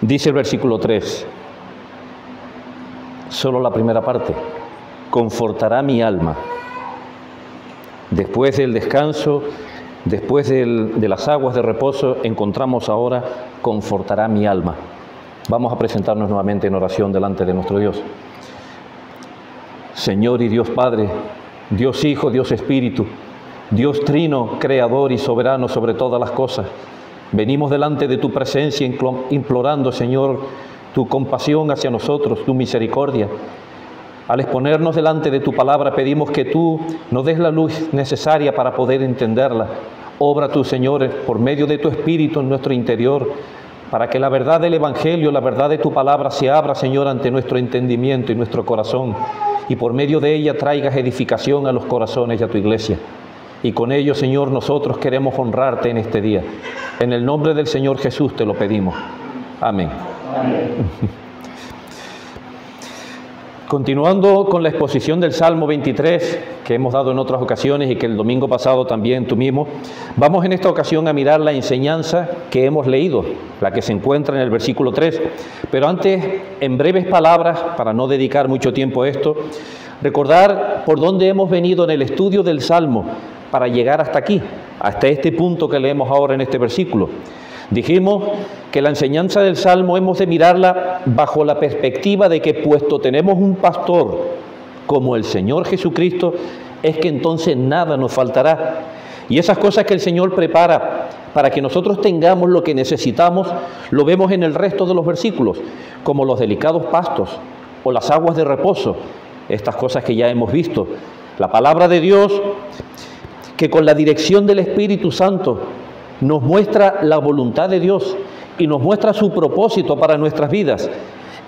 Dice el versículo 3, solo la primera parte: confortará mi alma. Después del descanso, después de las aguas de reposo, encontramos ahora: confortará mi alma. Vamos a presentarnos nuevamente en oración delante de nuestro Dios. Señor y Dios Padre, Dios Hijo, Dios Espíritu, Dios Trino, Creador y Soberano sobre todas las cosas, venimos delante de tu presencia implorando, Señor, tu compasión hacia nosotros, tu misericordia. Al exponernos delante de tu palabra, pedimos que tú nos des la luz necesaria para poder entenderla. Obra tú, Señor, por medio de tu Espíritu en nuestro interior, para que la verdad del Evangelio, la verdad de tu palabra se abra, Señor, ante nuestro entendimiento y nuestro corazón, y por medio de ella traigas edificación a los corazones y a tu iglesia. Y con ello, Señor, nosotros queremos honrarte en este día. En el nombre del Señor Jesús te lo pedimos. Amén. Amén. Continuando con la exposición del Salmo 23, que hemos dado en otras ocasiones y que el domingo pasado también tuvimos, vamos en esta ocasión a mirar la enseñanza que hemos leído, la que se encuentra en el versículo 3. Pero antes, en breves palabras, para no dedicar mucho tiempo a esto, recordar por dónde hemos venido en el estudio del Salmo para llegar hasta aquí, hasta este punto que leemos ahora en este versículo. Dijimos que la enseñanza del Salmo hemos de mirarla bajo la perspectiva de que, puesto tenemos un pastor como el Señor Jesucristo, es que entonces nada nos faltará. Y esas cosas que el Señor prepara para que nosotros tengamos lo que necesitamos, lo vemos en el resto de los versículos, como los delicados pastos o las aguas de reposo, estas cosas que ya hemos visto. La palabra de Dios, que con la dirección del Espíritu Santo nos muestra la voluntad de Dios y nos muestra su propósito para nuestras vidas.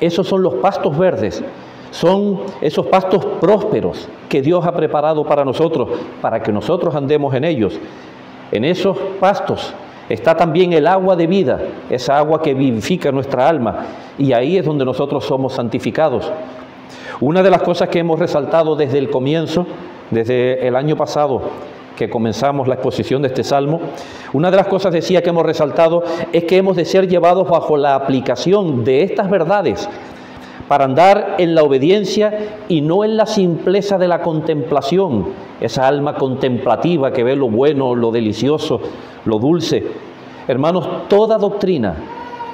Esos son los pastos verdes, son esos pastos prósperos que Dios ha preparado para nosotros, para que nosotros andemos en ellos. En esos pastos está también el agua de vida, esa agua que vivifica nuestra alma, y ahí es donde nosotros somos santificados. Una de las cosas que hemos resaltado desde el comienzo, desde el año pasado, que comenzamos la exposición de este Salmo, una de las cosas, decía, que hemos resaltado es que hemos de ser llevados bajo la aplicación de estas verdades para andar en la obediencia y no en la simpleza de la contemplación, esa alma contemplativa que ve lo bueno, lo delicioso, lo dulce. Hermanos, toda doctrina,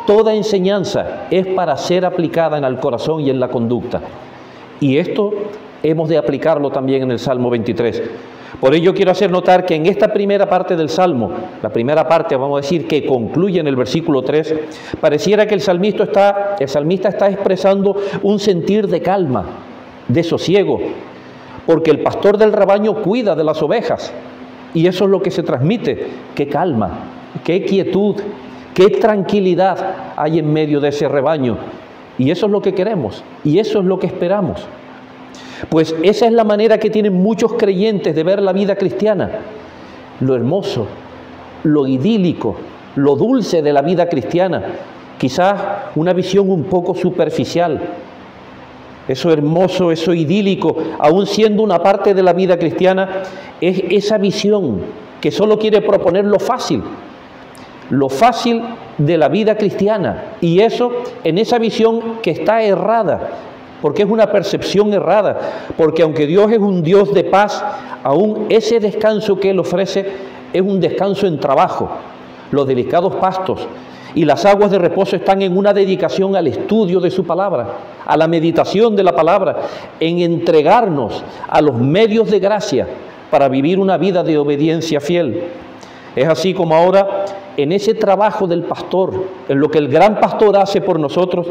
toda enseñanza es para ser aplicada en el corazón y en la conducta. Y esto hemos de aplicarlo también en el Salmo 23. Por ello quiero hacer notar que en esta primera parte del Salmo, la primera parte, vamos a decir, que concluye en el versículo 3, pareciera que el salmista está expresando un sentir de calma, de sosiego, porque el pastor del rebaño cuida de las ovejas, y eso es lo que se transmite. Qué calma, qué quietud, qué tranquilidad hay en medio de ese rebaño, y eso es lo que queremos, y eso es lo que esperamos. Pues esa es la manera que tienen muchos creyentes de ver la vida cristiana, lo hermoso, lo idílico, lo dulce de la vida cristiana, quizás una visión un poco superficial. Eso hermoso, eso idílico, aún siendo una parte de la vida cristiana, es esa visión que solo quiere proponer lo fácil de la vida cristiana, y eso en esa visión que está errada, porque es una percepción errada, porque aunque Dios es un Dios de paz, aún ese descanso que Él ofrece es un descanso en trabajo. Los delicados pastos y las aguas de reposo están en una dedicación al estudio de su palabra, a la meditación de la palabra, en entregarnos a los medios de gracia para vivir una vida de obediencia fiel. Es así como ahora, en ese trabajo del pastor, en lo que el gran pastor hace por nosotros,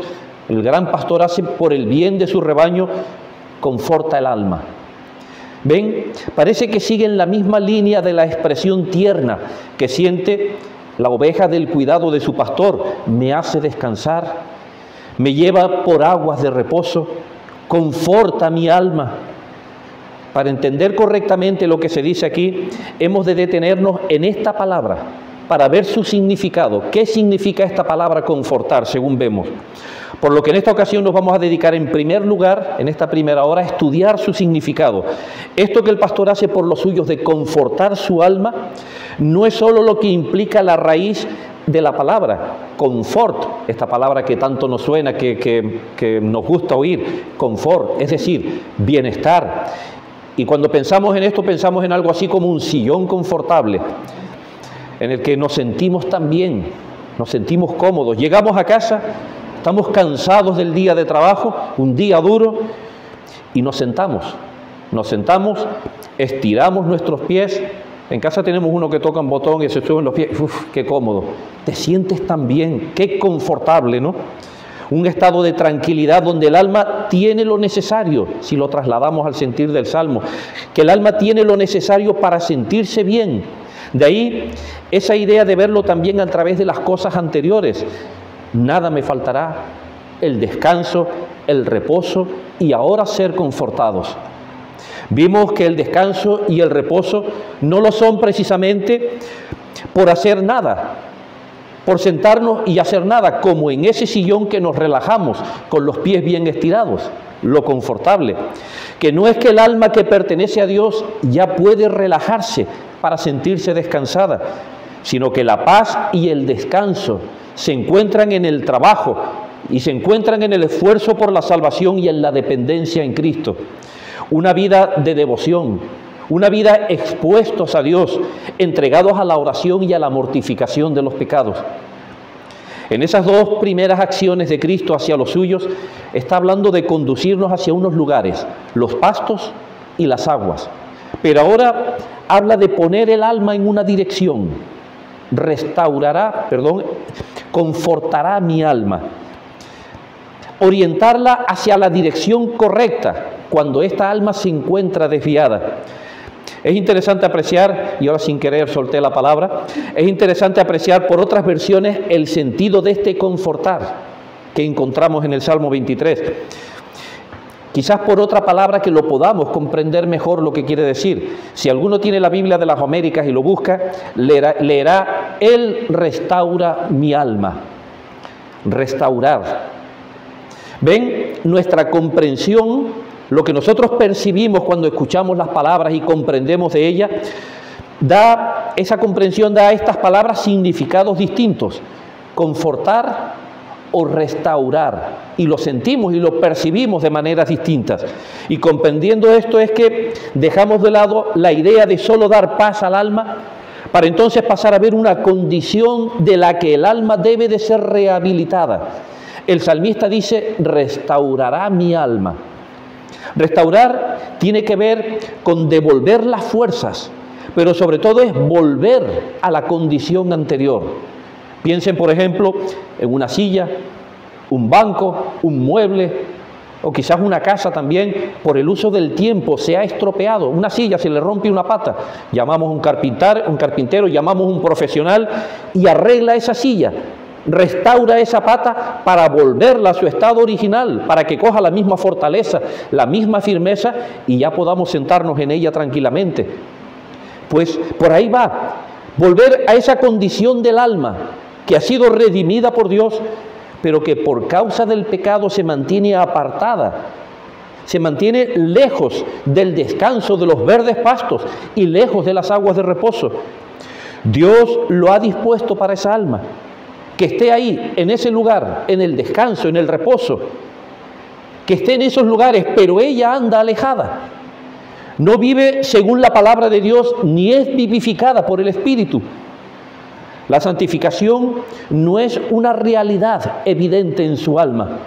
el gran pastor hace por el bien de su rebaño, conforta el alma. ¿Ven? Parece que siguen la misma línea de la expresión tierna que siente la oveja del cuidado de su pastor. Me hace descansar, me lleva por aguas de reposo, conforta mi alma. Para entender correctamente lo que se dice aquí, hemos de detenernos en esta palabra para ver su significado. ¿Qué significa esta palabra confortar, según vemos? Por lo que en esta ocasión nos vamos a dedicar en primer lugar, en esta primera hora, a estudiar su significado. Esto que el pastor hace por los suyos de confortar su alma, no es solo lo que implica la raíz de la palabra, confort, esta palabra que tanto nos suena, que nos gusta oír, confort, es decir, bienestar. Y cuando pensamos en esto, pensamos en algo así como un sillón confortable, en el que nos sentimos tan bien, nos sentimos cómodos. Llegamos a casa, estamos cansados del día de trabajo, un día duro, y nos sentamos, estiramos nuestros pies. En casa tenemos uno que toca un botón y se suben los pies. ¡Uf, qué cómodo! Te sientes tan bien, qué confortable, ¿no? Un estado de tranquilidad donde el alma tiene lo necesario, si lo trasladamos al sentir del Salmo, que el alma tiene lo necesario para sentirse bien. De ahí esa idea de verlo también a través de las cosas anteriores. Nada me faltará, el descanso, el reposo y ahora ser confortados. Vimos que el descanso y el reposo no lo son precisamente por hacer nada, por sentarnos y hacer nada, como en ese sillón que nos relajamos con los pies bien estirados, lo confortable, que no es que el alma que pertenece a Dios ya puede relajarse para sentirse descansada, sino que la paz y el descanso se encuentran en el trabajo y se encuentran en el esfuerzo por la salvación y en la dependencia en Cristo. Una vida de devoción, una vida expuestos a Dios, entregados a la oración y a la mortificación de los pecados. En esas dos primeras acciones de Cristo hacia los suyos, está hablando de conducirnos hacia unos lugares, los pastos y las aguas. Pero ahora habla de poner el alma en una dirección, confortará mi alma, orientarla hacia la dirección correcta cuando esta alma se encuentra desviada. Es interesante apreciar, y ahora sin querer solté la palabra, es interesante apreciar por otras versiones el sentido de este confortar que encontramos en el Salmo 23. Quizás por otra palabra que lo podamos comprender mejor lo que quiere decir. Si alguno tiene la Biblia de las Américas y lo busca, leerá Él restaura mi alma. Restaurar. ¿Ven? Nuestra comprensión, lo que nosotros percibimos cuando escuchamos las palabras y comprendemos de ellas, esa comprensión da a estas palabras significados distintos. Confortar o restaurar. Y lo sentimos y lo percibimos de maneras distintas. Y comprendiendo esto es que dejamos de lado la idea de solo dar paz al alma, para entonces pasar a ver una condición de la que el alma debe de ser rehabilitada. El salmista dice, restaurará mi alma. Restaurar tiene que ver con devolver las fuerzas, pero sobre todo es volver a la condición anterior. Piensen, por ejemplo, en una silla, un banco, un mueble, o quizás una casa también, por el uso del tiempo se ha estropeado. Una silla se le rompe una pata, llamamos a un carpintero, llamamos a un profesional y arregla esa silla. Restaura esa pata para volverla a su estado original, para que coja la misma fortaleza, la misma firmeza y ya podamos sentarnos en ella tranquilamente. Pues por ahí va, volver a esa condición del alma que ha sido redimida por Dios, pero que por causa del pecado se mantiene apartada, se mantiene lejos del descanso de los verdes pastos y lejos de las aguas de reposo. Dios lo ha dispuesto para esa alma, que esté ahí, en ese lugar, en el descanso, en el reposo, que esté en esos lugares, pero ella anda alejada. No vive según la palabra de Dios, ni es vivificada por el Espíritu. La santificación no es una realidad evidente en su alma.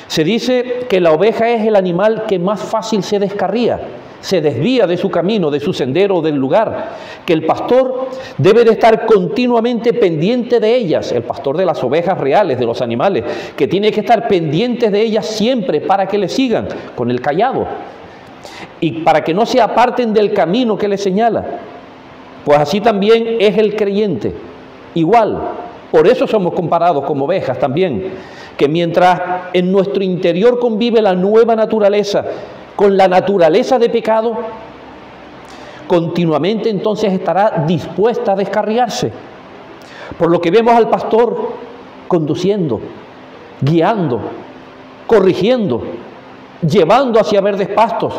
Se dice que la oveja es el animal que más fácil se descarría, se desvía de su camino, de su sendero o del lugar, que el pastor debe de estar continuamente pendiente de ellas, el pastor de las ovejas reales, de los animales, que tiene que estar pendiente de ellas siempre para que le sigan con el cayado y para que no se aparten del camino que le señala. Pues así también es el creyente, igual. Por eso somos comparados como ovejas también, que mientras en nuestro interior convive la nueva naturaleza con la naturaleza de pecado, continuamente entonces estará dispuesta a descarriarse. Por lo que vemos al pastor conduciendo, guiando, corrigiendo, llevando hacia verdes pastos,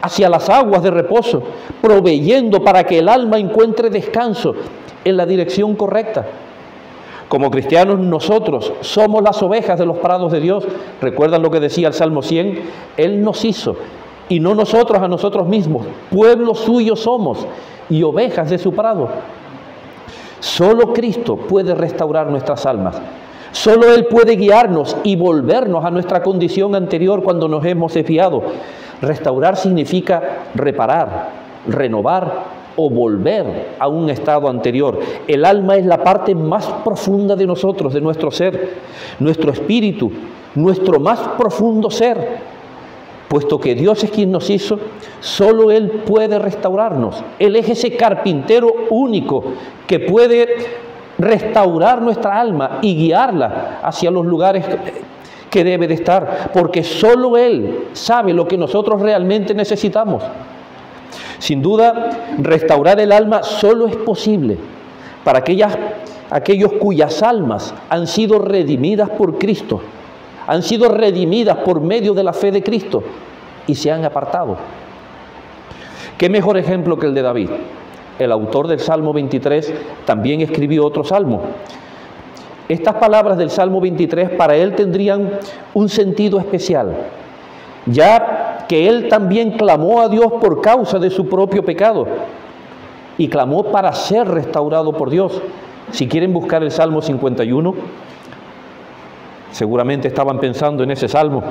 hacia las aguas de reposo, proveyendo para que el alma encuentre descanso en la dirección correcta. Como cristianos nosotros somos las ovejas de los prados de Dios. ¿Recuerdan lo que decía el Salmo 100? Él nos hizo, y no nosotros a nosotros mismos. Pueblo suyo somos y ovejas de su prado. Solo Cristo puede restaurar nuestras almas. Solo Él puede guiarnos y volvernos a nuestra condición anterior cuando nos hemos desviado. Restaurar significa reparar, renovar o volver a un estado anterior. El alma es la parte más profunda de nosotros, de nuestro ser, nuestro espíritu, nuestro más profundo ser. Puesto que Dios es quien nos hizo, solo Él puede restaurarnos. Él es ese carpintero único que puede restaurar nuestra alma y guiarla hacia los lugares que debe de estar, porque solo Él sabe lo que nosotros realmente necesitamos. Sin duda, restaurar el alma solo es posible para aquellos cuyas almas han sido redimidas por Cristo, han sido redimidas por medio de la fe de Cristo y se han apartado. ¿Qué mejor ejemplo que el de David? El autor del Salmo 23 también escribió otro salmo. Estas palabras del Salmo 23 para él tendrían un sentido especial, ya que él también clamó a Dios por causa de su propio pecado y clamó para ser restaurado por Dios. Si quieren buscar el Salmo 51, seguramente estaban pensando en ese salmo.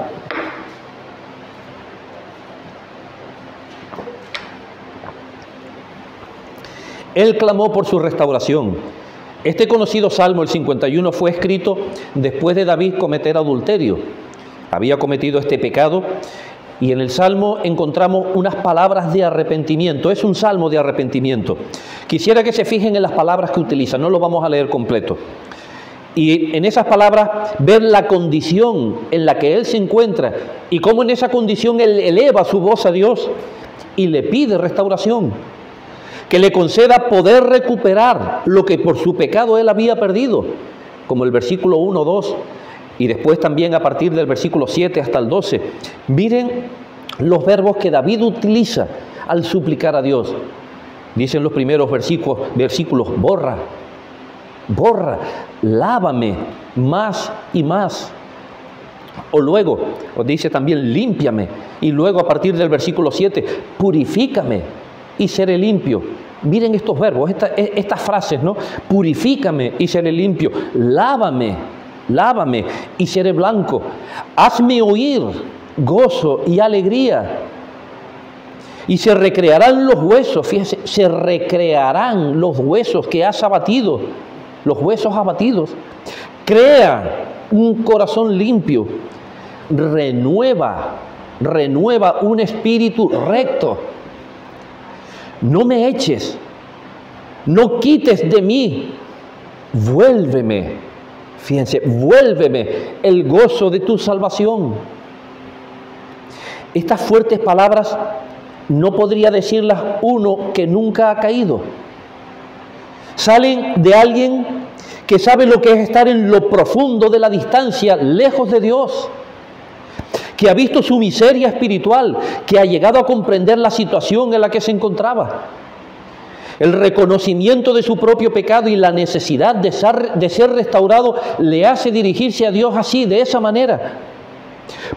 Él clamó por su restauración. Este conocido salmo, el 51, fue escrito después de David cometer adulterio. Había cometido este pecado y en el salmo encontramos unas palabras de arrepentimiento. Es un salmo de arrepentimiento. Quisiera que se fijen en las palabras que utiliza, no lo vamos a leer completo. Y en esas palabras ver la condición en la que él se encuentra y cómo en esa condición él eleva su voz a Dios y le pide restauración, que le conceda poder recuperar lo que por su pecado él había perdido, como el versículo 1, 2, y después también a partir del versículo 7 hasta el 12. Miren los verbos que David utiliza al suplicar a Dios. Dicen los primeros versículos, borra, lávame más y más. O luego, os dice también, límpiame. Y luego a partir del versículo 7, purifícame y seré limpio. Miren estos verbos, estas frases, ¿no? Purifícame y seré limpio. Lávame y seré blanco. Hazme oír gozo y alegría. Y se recrearán los huesos, fíjense, se recrearán los huesos que has abatido, los huesos abatidos. Crea un corazón limpio. Renueva un espíritu recto. No me eches, no quites de mí, vuélveme, fíjense, vuélveme el gozo de tu salvación. Estas fuertes palabras no podría decirlas uno que nunca ha caído. Salen de alguien que sabe lo que es estar en lo profundo de la distancia, lejos de Dios, que ha visto su miseria espiritual, que ha llegado a comprender la situación en la que se encontraba. El reconocimiento de su propio pecado y la necesidad de ser restaurado le hace dirigirse a Dios así, de esa manera,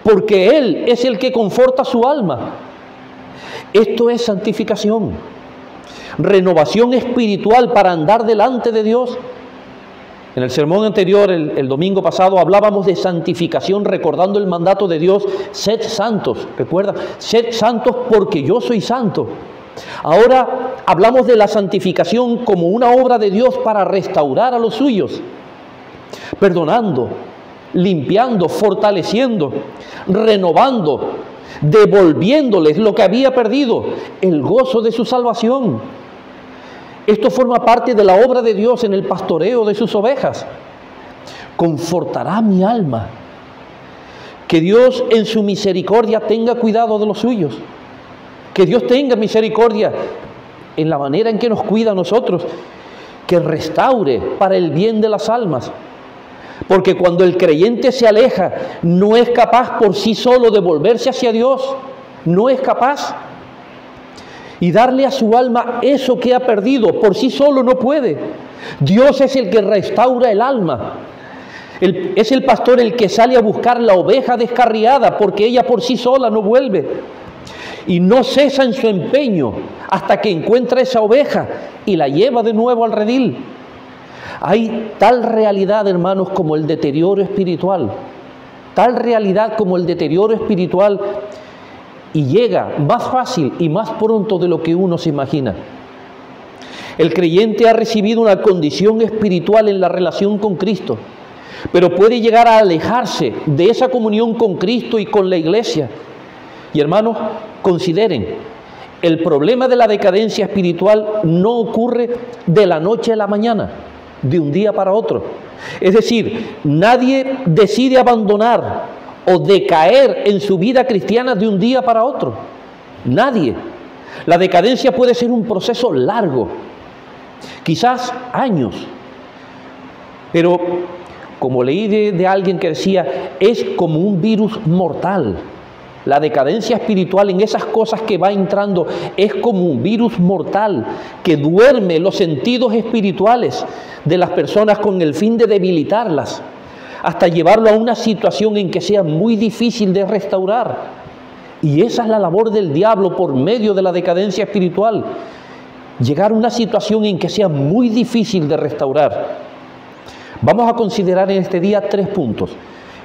porque Él es el que conforta su alma. Esto es santificación, renovación espiritual para andar delante de Dios. En el sermón anterior, el domingo pasado, hablábamos de santificación, recordando el mandato de Dios: sed santos. ¿Recuerda? Sed santos porque yo soy santo. Ahora hablamos de la santificación como una obra de Dios para restaurar a los suyos, perdonando, limpiando, fortaleciendo, renovando, devolviéndoles lo que había perdido, el gozo de su salvación. Esto forma parte de la obra de Dios en el pastoreo de sus ovejas. Confortará mi alma. Que Dios en su misericordia tenga cuidado de los suyos. Que Dios tenga misericordia en la manera en que nos cuida a nosotros. Que restaure para el bien de las almas. Porque cuando el creyente se aleja, no es capaz por sí solo de volverse hacia Dios. No es capaz. Y darle a su alma eso que ha perdido, por sí solo no puede. Dios es el que restaura el alma. Es el pastor el que sale a buscar la oveja descarriada, porque ella por sí sola no vuelve. Y no cesa en su empeño hasta que encuentra esa oveja y la lleva de nuevo al redil. Hay tal realidad, hermanos, como el deterioro espiritual. Tal realidad como el deterioro espiritual, y llega más fácil y más pronto de lo que uno se imagina. El creyente ha recibido una condición espiritual en la relación con Cristo, pero puede llegar a alejarse de esa comunión con Cristo y con la iglesia. Y hermanos, consideren, el problema de la decadencia espiritual no ocurre de la noche a la mañana, de un día para otro. Es decir, nadie decide abandonar o decaer en su vida cristiana de un día para otro. Nadie. La decadencia puede ser un proceso largo, quizás años. Pero, como leí de alguien que decía, es como un virus mortal. La decadencia espiritual en esas cosas que va entrando es como un virus mortal que duerme los sentidos espirituales de las personas con el fin de debilitarlas, hasta llevarlo a una situación en que sea muy difícil de restaurar. Y esa es la labor del diablo por medio de la decadencia espiritual, llegar a una situación en que sea muy difícil de restaurar. Vamos a considerar en este día 3 puntos.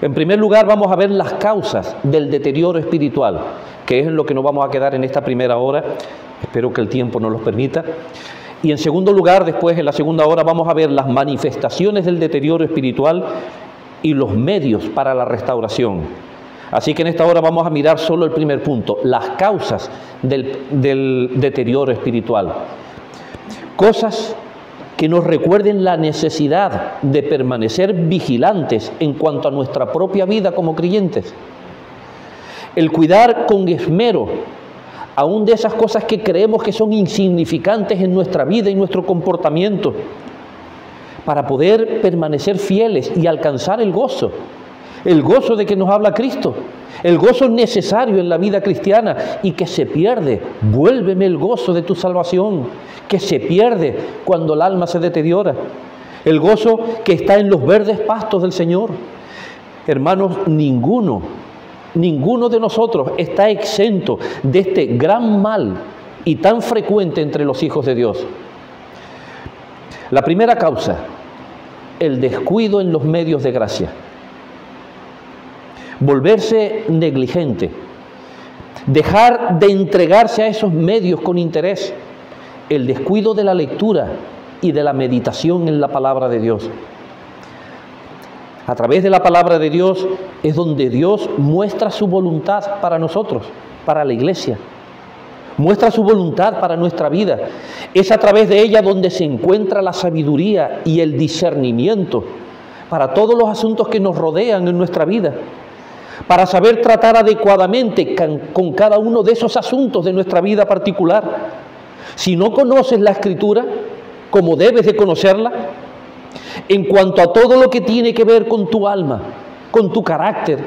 En primer lugar, vamos a ver las causas del deterioro espiritual, que es en lo que nos vamos a quedar en esta primera hora. Espero que el tiempo nos lo permita. Y en segundo lugar, después en la segunda hora, vamos a ver las manifestaciones del deterioro espiritual y los medios para la restauración. Así que en esta hora vamos a mirar solo el primer punto, las causas del deterioro espiritual. Cosas que nos recuerden la necesidad de permanecer vigilantes en cuanto a nuestra propia vida como creyentes. El cuidar con esmero aún de esas cosas que creemos que son insignificantes en nuestra vida y nuestro comportamiento, para poder permanecer fieles y alcanzar el gozo de que nos habla Cristo, el gozo necesario en la vida cristiana y que se pierde. Vuélveme el gozo de tu salvación, que se pierde cuando el alma se deteriora, el gozo que está en los verdes pastos del Señor. Hermanos, ninguno de nosotros está exento de este gran mal y tan frecuente entre los hijos de Dios. La primera causa, el descuido en los medios de gracia. Volverse negligente, dejar de entregarse a esos medios con interés, el descuido de la lectura y de la meditación en la palabra de Dios. A través de la palabra de Dios es donde Dios muestra su voluntad para nosotros, para la iglesia. Muestra su voluntad para nuestra vida. Es a través de ella donde se encuentra la sabiduría y el discernimiento para todos los asuntos que nos rodean en nuestra vida, para saber tratar adecuadamente con cada uno de esos asuntos de nuestra vida particular. Si no conoces la Escritura como debes de conocerla, en cuanto a todo lo que tiene que ver con tu alma, con tu carácter,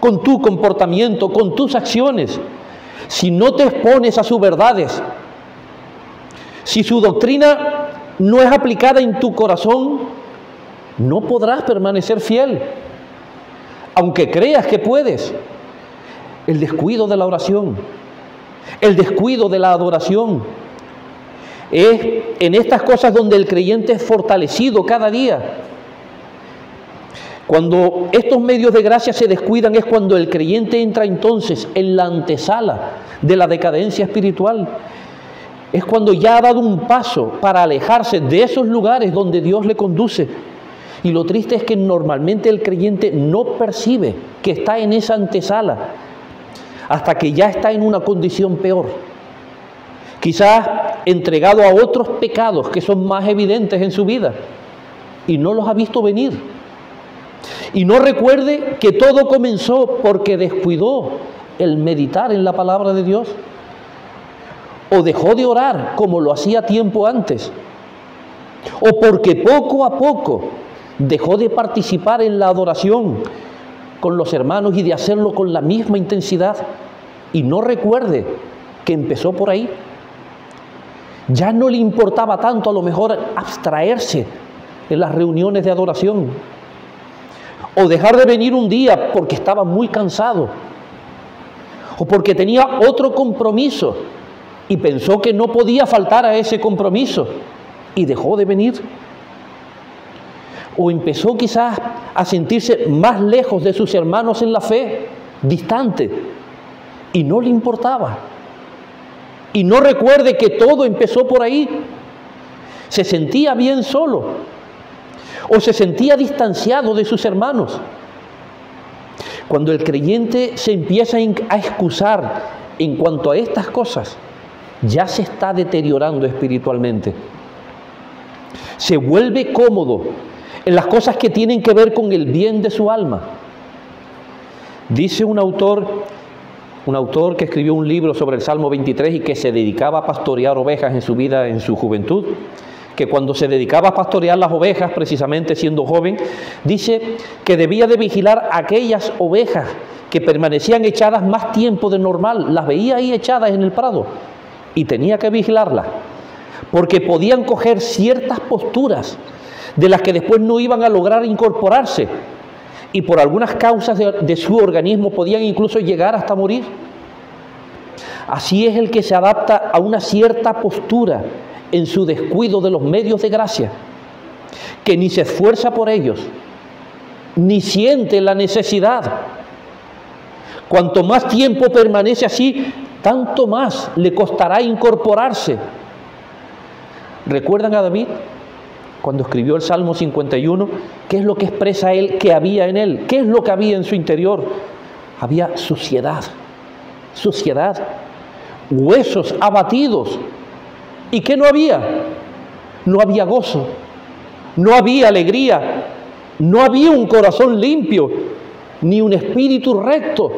con tu comportamiento, con tus acciones, si no te expones a sus verdades, si su doctrina no es aplicada en tu corazón, no podrás permanecer fiel, aunque creas que puedes. El descuido de la oración, el descuido de la adoración, es en estas cosas donde el creyente es fortalecido cada día. Cuando estos medios de gracia se descuidan es cuando el creyente entra entonces en la antesala de la decadencia espiritual. Es cuando ya ha dado un paso para alejarse de esos lugares donde Dios le conduce. Y lo triste es que normalmente el creyente no percibe que está en esa antesala hasta que ya está en una condición peor. Quizás entregado a otros pecados que son más evidentes en su vida y no los ha visto venir. Y no recuerde que todo comenzó porque descuidó el meditar en la palabra de Dios, o dejó de orar como lo hacía tiempo antes, o porque poco a poco dejó de participar en la adoración con los hermanos y de hacerlo con la misma intensidad. Y no recuerde que empezó por ahí. Ya no le importaba tanto a lo mejor abstraerse en las reuniones de adoración, o dejar de venir un día porque estaba muy cansado, o porque tenía otro compromiso y pensó que no podía faltar a ese compromiso y dejó de venir. O empezó quizás a sentirse más lejos de sus hermanos en la fe, distante, y no le importaba. Y no recuerde que todo empezó por ahí. Se sentía bien solo, o se sentía distanciado de sus hermanos. Cuando el creyente se empieza a excusar en cuanto a estas cosas, ya se está deteriorando espiritualmente. Se vuelve cómodo en las cosas que tienen que ver con el bien de su alma. Dice un autor que escribió un libro sobre el Salmo 23 y que se dedicaba a pastorear ovejas en su vida, en su juventud, que cuando se dedicaba a pastorear las ovejas, precisamente siendo joven, dice que debía de vigilar aquellas ovejas que permanecían echadas más tiempo de normal. Las veía ahí echadas en el prado y tenía que vigilarlas, porque podían coger ciertas posturas de las que después no iban a lograr incorporarse, y por algunas causas de su organismo podían incluso llegar hasta morir. Así es el que se adapta a una cierta postura en su descuido de los medios de gracia, que ni se esfuerza por ellos, ni siente la necesidad. Cuanto más tiempo permanece así, tanto más le costará incorporarse. ¿Recuerdan a David? Cuando escribió el Salmo 51, ¿qué es lo que expresa él que había en él? ¿Qué es lo que había en su interior? Había suciedad, huesos abatidos. ¿Y qué no había? No había gozo, no había alegría, no había un corazón limpio, ni un espíritu recto.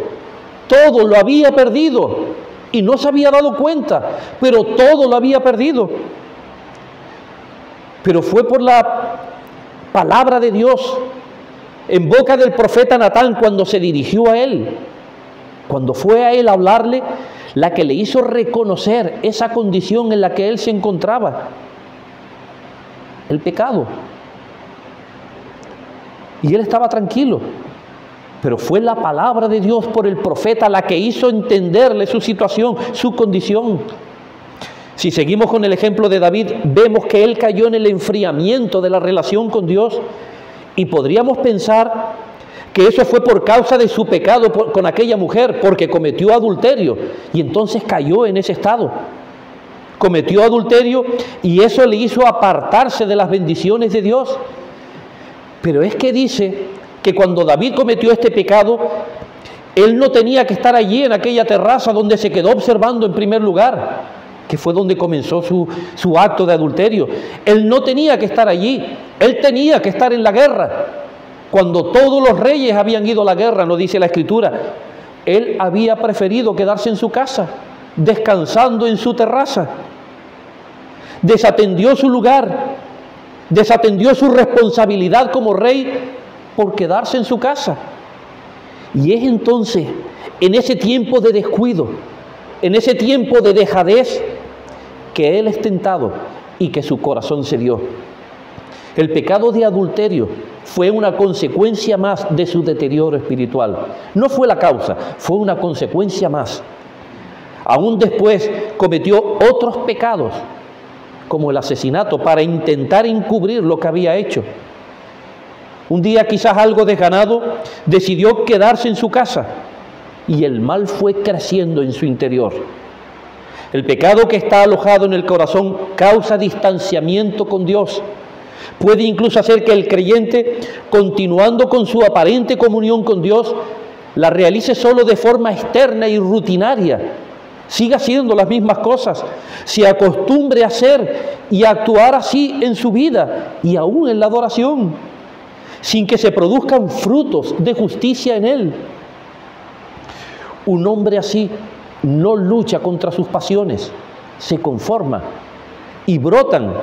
Todo lo había perdido y no se había dado cuenta, pero todo lo había perdido. Pero fue por la palabra de Dios en boca del profeta Natán cuando se dirigió a él, cuando fue a él a hablarle, la que le hizo reconocer esa condición en la que él se encontraba, el pecado. Y él estaba tranquilo, pero fue la palabra de Dios por el profeta la que hizo entenderle su situación, su condición. Si seguimos con el ejemplo de David, vemos que él cayó en el enfriamiento de la relación con Dios, y podríamos pensar que eso fue por causa de su pecado con aquella mujer, porque cometió adulterio y entonces cayó en ese estado. Cometió adulterio y eso le hizo apartarse de las bendiciones de Dios. Pero es que dice que cuando David cometió este pecado, él no tenía que estar allí en aquella terraza donde se quedó observando en primer lugar, que fue donde comenzó su acto de adulterio. Él no tenía que estar allí, él tenía que estar en la guerra. Cuando todos los reyes habían ido a la guerra, nos dice la Escritura, él había preferido quedarse en su casa, descansando en su terraza. Desatendió su lugar, desatendió su responsabilidad como rey por quedarse en su casa. Y es entonces, en ese tiempo de descuido, en ese tiempo de dejadez, que él es tentado y que su corazón se dio. El pecado de adulterio fue una consecuencia más de su deterioro espiritual. No fue la causa, fue una consecuencia más. Aún después cometió otros pecados, como el asesinato, para intentar encubrir lo que había hecho. Un día, quizás algo desganado, decidió quedarse en su casa y el mal fue creciendo en su interior. El pecado que está alojado en el corazón causa distanciamiento con Dios. Puede incluso hacer que el creyente, continuando con su aparente comunión con Dios, la realice solo de forma externa y rutinaria. Siga haciendo las mismas cosas, se acostumbre a hacer y a actuar así en su vida y aún en la adoración, sin que se produzcan frutos de justicia en él. Un hombre así no lucha contra sus pasiones, se conforma y brotan.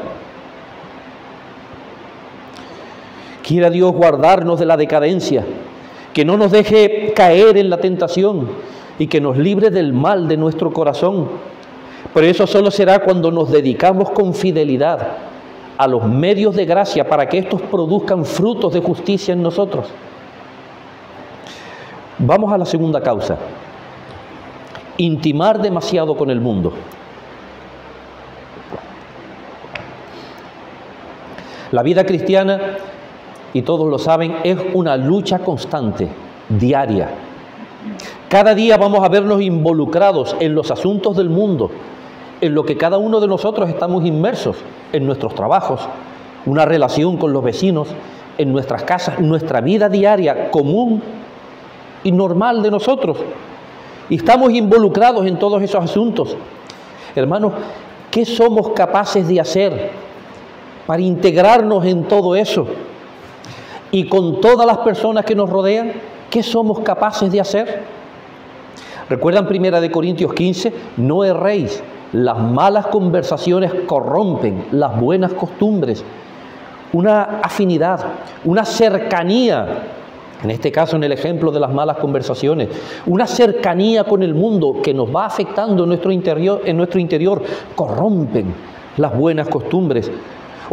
Quiera Dios guardarnos de la decadencia, que no nos deje caer en la tentación y que nos libre del mal de nuestro corazón. Pero eso solo será cuando nos dedicamos con fidelidad a los medios de gracia para que estos produzcan frutos de justicia en nosotros. Vamos a la segunda causa: intimar demasiado con el mundo. La vida cristiana, y todos lo saben, es una lucha constante, diaria. Cada día vamos a vernos involucrados en los asuntos del mundo, en lo que cada uno de nosotros estamos inmersos, en nuestros trabajos, una relación con los vecinos, en nuestras casas, nuestra vida diaria común y normal de nosotros. Y estamos involucrados en todos esos asuntos. Hermanos, ¿qué somos capaces de hacer para integrarnos en todo eso? Y con todas las personas que nos rodean, ¿qué somos capaces de hacer? ¿Recuerdan 1 Corintios 15? No erréis, las malas conversaciones corrompen las buenas costumbres. Una afinidad, una cercanía, en este caso en el ejemplo de las malas conversaciones, una cercanía con el mundo que nos va afectando en nuestro interior, corrompen las buenas costumbres.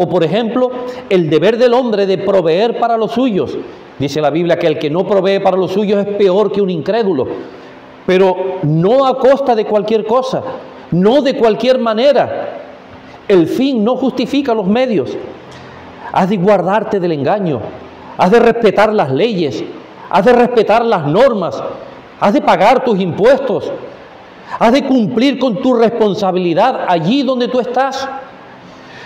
O por ejemplo, el deber del hombre de proveer para los suyos. Dice la Biblia que el que no provee para los suyos es peor que un incrédulo, pero no a costa de cualquier cosa, no de cualquier manera. El fin no justifica los medios. Has de guardarte del engaño, has de respetar las leyes, has de respetar las normas, has de pagar tus impuestos, has de cumplir con tu responsabilidad allí donde tú estás,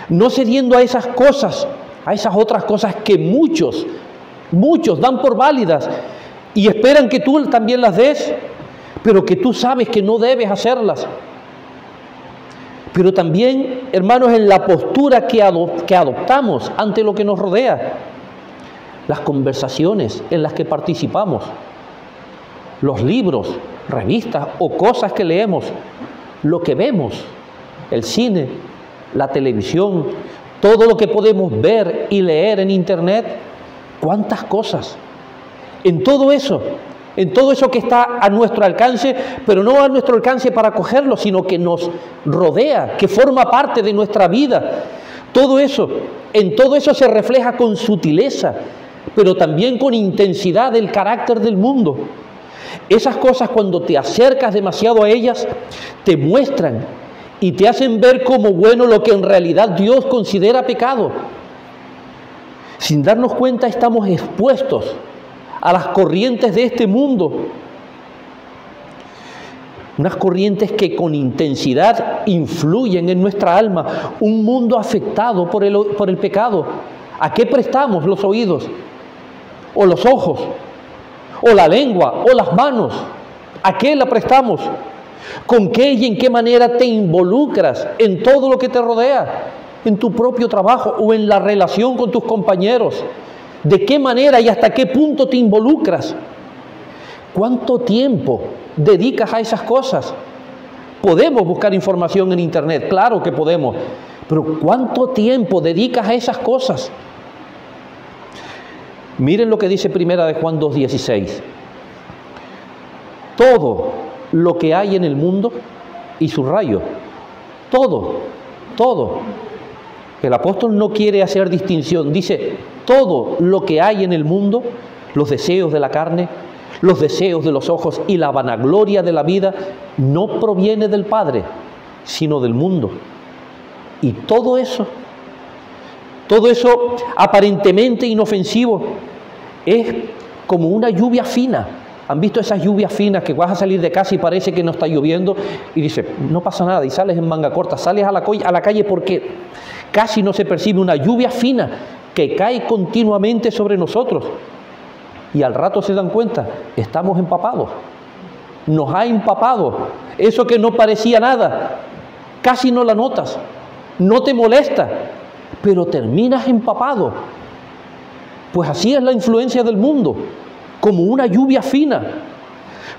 no cediendo a esas cosas, a esas otras cosas que muchos dan por válidas y esperan que tú también las des, pero que tú sabes que no debes hacerlas. Pero también, hermanos, en la postura que adoptamos ante lo que nos rodea, las conversaciones en las que participamos, los libros, revistas o cosas que leemos, lo que vemos, el cine, la televisión, todo lo que podemos ver y leer en internet, cuántas cosas. En todo eso que está a nuestro alcance, pero no a nuestro alcance para cogerlo, sino que nos rodea, que forma parte de nuestra vida. En todo eso se refleja con sutileza, pero también con intensidad el carácter del mundo. Esas cosas, cuando te acercas demasiado a ellas, te muestran y te hacen ver como bueno lo que en realidad Dios considera pecado. Sin darnos cuenta, estamos expuestos a las corrientes de este mundo, unas corrientes que con intensidad influyen en nuestra alma, un mundo afectado por el pecado. ¿A qué prestamos los oídos? ¿O los ojos? ¿O la lengua? ¿O las manos? ¿A qué la prestamos? ¿Con qué y en qué manera te involucras en todo lo que te rodea? ¿En tu propio trabajo o en la relación con tus compañeros? ¿De qué manera y hasta qué punto te involucras? ¿Cuánto tiempo dedicas a esas cosas? Podemos buscar información en internet, claro que podemos, pero ¿cuánto tiempo dedicas a esas cosas? Miren lo que dice 1 Juan 2:16. Todo lo que hay en el mundo, y subrayo, todo. El apóstol no quiere hacer distinción, dice todo lo que hay en el mundo, los deseos de la carne, los deseos de los ojos y la vanagloria de la vida, no proviene del Padre, sino del mundo. Y todo eso aparentemente inofensivo, es como una lluvia fina. ¿Han visto esas lluvias finas que vas a salir de casa y parece que no está lloviendo? Y dices, no pasa nada, y sales en manga corta, sales a la calle porque casi no se percibe, una lluvia fina que cae continuamente sobre nosotros. Y al rato se dan cuenta, estamos empapados. Nos ha empapado. Eso que no parecía nada, casi no la notas, no te molesta, pero terminas empapado. Pues así es la influencia del mundo, como una lluvia fina.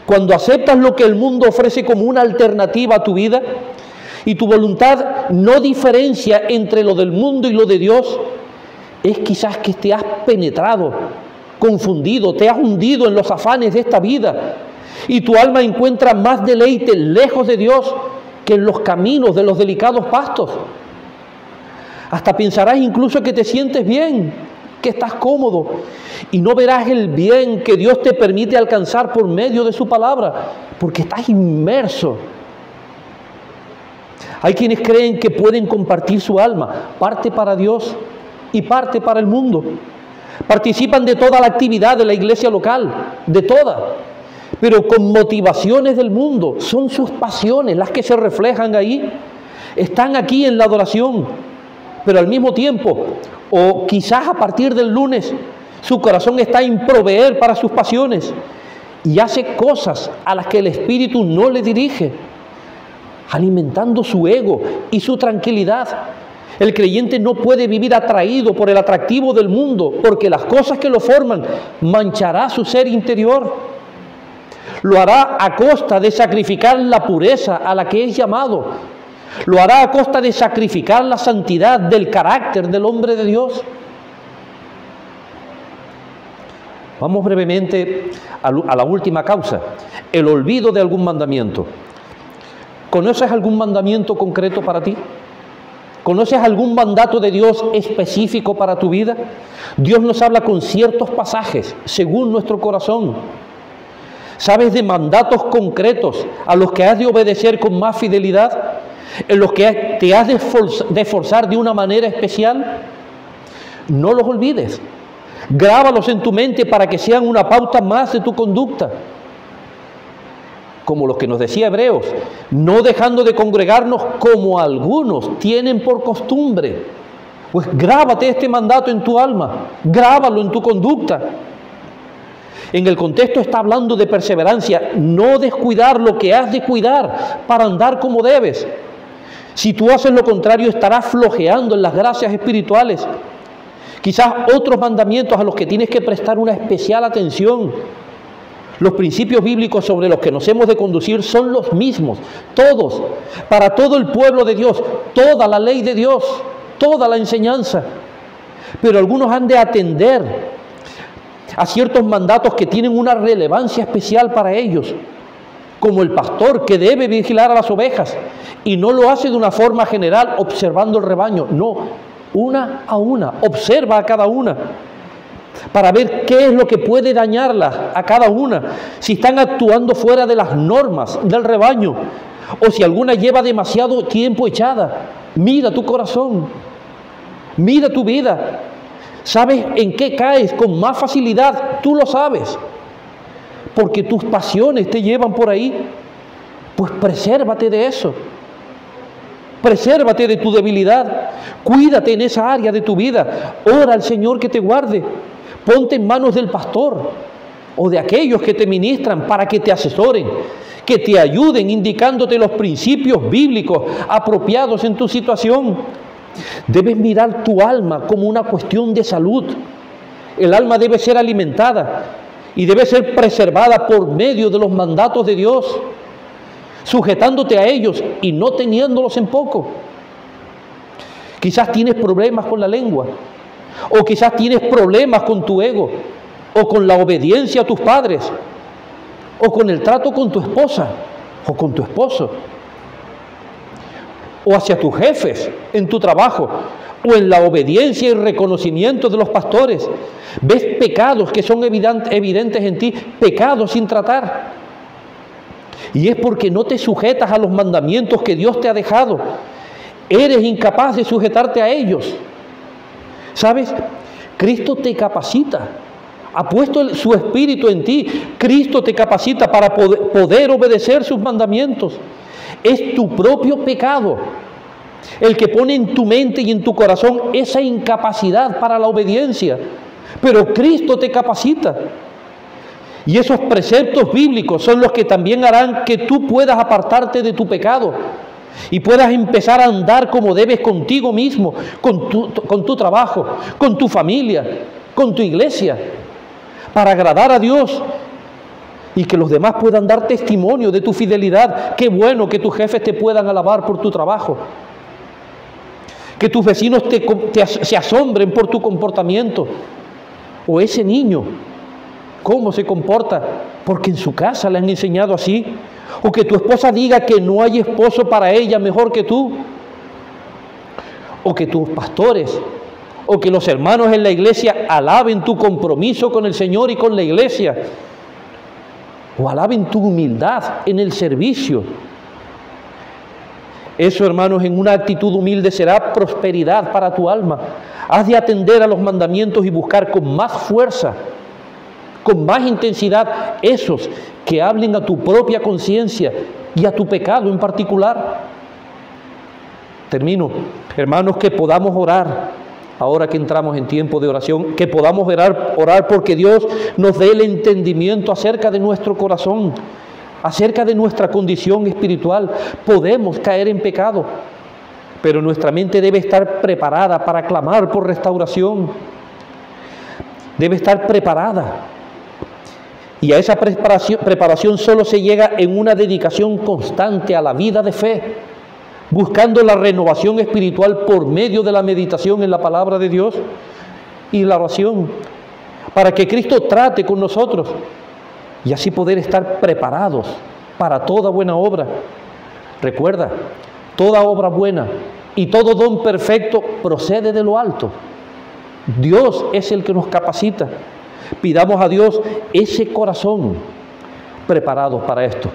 Cuando aceptas lo que el mundo ofrece como una alternativa a tu vida y tu voluntad no diferencia entre lo del mundo y lo de Dios, es quizás que te has penetrado, confundido, te has hundido en los afanes de esta vida y tu alma encuentra más deleite lejos de Dios que en los caminos de los delicados pastos. Hasta pensarás incluso que te sientes bien, que estás cómodo, y no verás el bien que Dios te permite alcanzar por medio de su palabra, porque estás inmerso. Hay quienes creen que pueden compartir su alma, parte para Dios y parte para el mundo. Participan de toda la actividad de la iglesia local, de toda, pero con motivaciones del mundo. Son sus pasiones las que se reflejan ahí. Están aquí en la adoración, pero al mismo tiempo, o quizás a partir del lunes, su corazón está en proveer para sus pasiones y hace cosas a las que el Espíritu no le dirige, alimentando su ego y su tranquilidad. El creyente no puede vivir atraído por el atractivo del mundo, porque las cosas que lo forman manchará su ser interior. Lo hará a costa de sacrificar la pureza a la que es llamado. Lo hará a costa de sacrificar la santidad del carácter del hombre de Dios. Vamos brevemente a la última causa, el olvido de algún mandamiento. ¿Conoces algún mandamiento concreto para ti? ¿Conoces algún mandato de Dios específico para tu vida? Dios nos habla con ciertos pasajes, según nuestro corazón. ¿Sabes de mandatos concretos a los que has de obedecer con más fidelidad? ¿En los que te has de esforzar de una manera especial? No los olvides. Grábalos en tu mente para que sean una pauta más de tu conducta. Como los que nos decía Hebreos, no dejando de congregarnos como algunos tienen por costumbre. Pues grábate este mandato en tu alma, grábalo en tu conducta. En el contexto está hablando de perseverancia, no descuidar lo que has de cuidar para andar como debes. Si tú haces lo contrario, estarás flojeando en las gracias espirituales. Quizás otros mandamientos a los que tienes que prestar una especial atención. Los principios bíblicos sobre los que nos hemos de conducir son los mismos, todos, para todo el pueblo de Dios, toda la ley de Dios, toda la enseñanza. Pero algunos han de atender a ciertos mandatos que tienen una relevancia especial para ellos, como el pastor que debe vigilar a las ovejas, y no lo hace de una forma general observando el rebaño, no, una a una, observa a cada una, para ver qué es lo que puede dañarlas a cada una, si están actuando fuera de las normas del rebaño, o si alguna lleva demasiado tiempo echada. Mira tu corazón, mira tu vida. ¿Sabes en qué caes con más facilidad? Tú lo sabes, porque tus pasiones te llevan por ahí. Pues presérvate de eso. Presérvate de tu debilidad. Cuídate en esa área de tu vida. Ora al Señor que te guarde. Ponte en manos del pastor o de aquellos que te ministran para que te asesoren, que te ayuden indicándote los principios bíblicos apropiados en tu situación. Debes mirar tu alma como una cuestión de salud. El alma debe ser alimentada y debe ser preservada por medio de los mandatos de Dios, sujetándote a ellos y no teniéndolos en poco. Quizás tienes problemas con la lengua, o quizás tienes problemas con tu ego, o con la obediencia a tus padres, o con el trato con tu esposa, o con tu esposo, o hacia tus jefes en tu trabajo, o en la obediencia y reconocimiento de los pastores. Ves pecados que son evidentes en ti, pecados sin tratar. Y es porque no te sujetas a los mandamientos que Dios te ha dejado. Eres incapaz de sujetarte a ellos. ¿Sabes? Cristo te capacita. Ha puesto su Espíritu en ti. Cristo te capacita para poder obedecer sus mandamientos. Es tu propio pecado el que pone en tu mente y en tu corazón esa incapacidad para la obediencia. Pero Cristo te capacita. Y esos preceptos bíblicos son los que también harán que tú puedas apartarte de tu pecado y puedas empezar a andar como debes contigo mismo, con tu trabajo, con tu familia, con tu iglesia, para agradar a Dios y que los demás puedan dar testimonio de tu fidelidad. Qué bueno que tus jefes te puedan alabar por tu trabajo. Que tus vecinos se asombren por tu comportamiento. O ese niño, cómo se comporta, porque en su casa le han enseñado así. O que tu esposa diga que no hay esposo para ella mejor que tú. O que tus pastores, o que los hermanos en la iglesia alaben tu compromiso con el Señor y con la iglesia. O alaben tu humildad en el servicio. Eso, hermanos, en una actitud humilde será prosperidad para tu alma. Has de atender a los mandamientos y buscar con más fuerza, con más intensidad, esos que hablen a tu propia conciencia y a tu pecado en particular. Termino. Hermanos, que podamos orar, ahora que entramos en tiempo de oración, que podamos orar porque Dios nos dé el entendimiento acerca de nuestro corazón, acerca de nuestra condición espiritual. Podemos caer en pecado, pero nuestra mente debe estar preparada para clamar por restauración. Debe estar preparada. Y a esa preparación solo se llega en una dedicación constante a la vida de fe, buscando la renovación espiritual por medio de la meditación en la palabra de Dios y la oración, para que Cristo trate con nosotros y así poder estar preparados para toda buena obra. Recuerda, toda obra buena y todo don perfecto procede de lo alto. Dios es el que nos capacita. Pidamos a Dios ese corazón preparado para esto.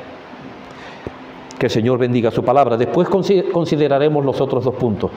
Que el Señor bendiga su palabra. Después consideraremos los otros dos puntos.